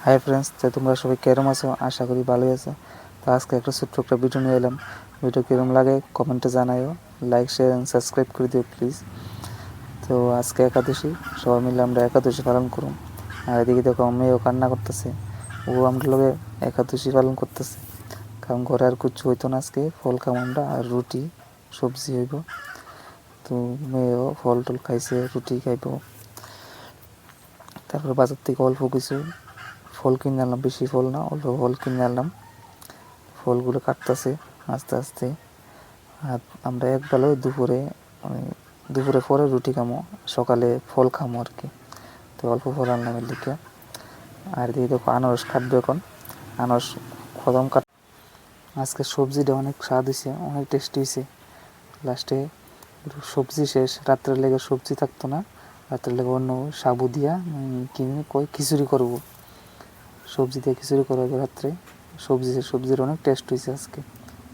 Hi friends, তো তোমরা সবাই কেরম আছো? আশা করি ভালোই আছো। তো আজকে একটা ছোট্ট একটা ভিডিও নিয়ে এলাম। ভিডিও কীরকম লাগে কমেন্টে জানাইও, লাইক শেয়ার অ্যান্ড সাবস্ক্রাইব করে দিও প্লিজ। তো আজকে একাদশী, সবাই মিলে আমরা একাদশী পালন করুম। আর এদিকে দেখো মেয়েও কান্না করতেছে, ও আমরা লোকে একাদশী পালন করতেছে। কারণ ঘরে আর কিছু হইতো না, আজকে ফল খাম আমরা আর রুটি সবজি হইব। তো মেয়েও ফল টল খাইছে, রুটি খাইব। তারপর বাজার থেকে অল্প কিছু ফল কিনে আনলাম, বেশি ফল না, অল্প ফল কিনে আনলাম। ফলগুলো কাটতেছে আস্তে আস্তে। আর আমরা একবেলা দুপুরে পরে রুটি খামো, সকালে ফল খামো আর কি। তো অল্প ফল আনলাম এর দিকে। আর দিয়ে দেখো আনারস কাটবে এখন, আনারস কদম কাট। আজকে সবজিটা অনেক স্বাদ হয়েছে, অনেক টেস্টি হয়েছে। লাস্টে সবজি শেষ, রাত্রের লেগে সবজি থাকতো না, রাত্রের লেগে অন্য সাবু দিয়া কিনে খিচুড়ি করবো। সবজি দিয়ে খিচুড়ি করবো রাত্রে। সবজির অনেক টেস্ট হয়েছে আজকে।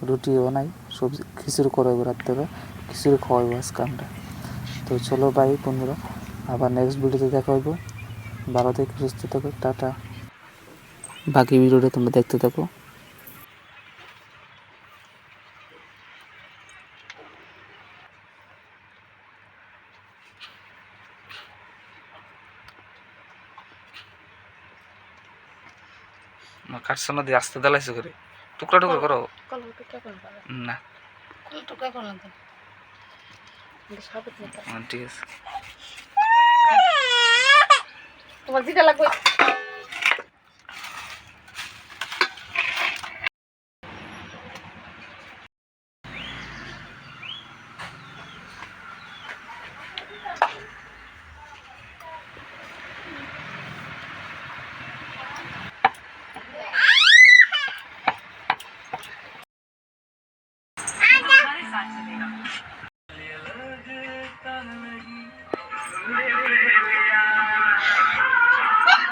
রুটিও নাই, সবজি খিচুড়ি করবো রাত্রে, খিচুড়ি খাওয়াবো আজকে আমরা। তো চলো বাই বন্ধুরা, আবার নেক্সট ভিডিওতে দেখা হইব। ভালো থেকে সুস্থ থাকো, টাটা। বাকি ভিডিওটা তোমরা দেখতে থাকো। কাটছো না দিয়ে আস্তে দালাইছো করে টুকরা টুকরা করো না। ঠিক আছে, তোমার যেটা লাগবে।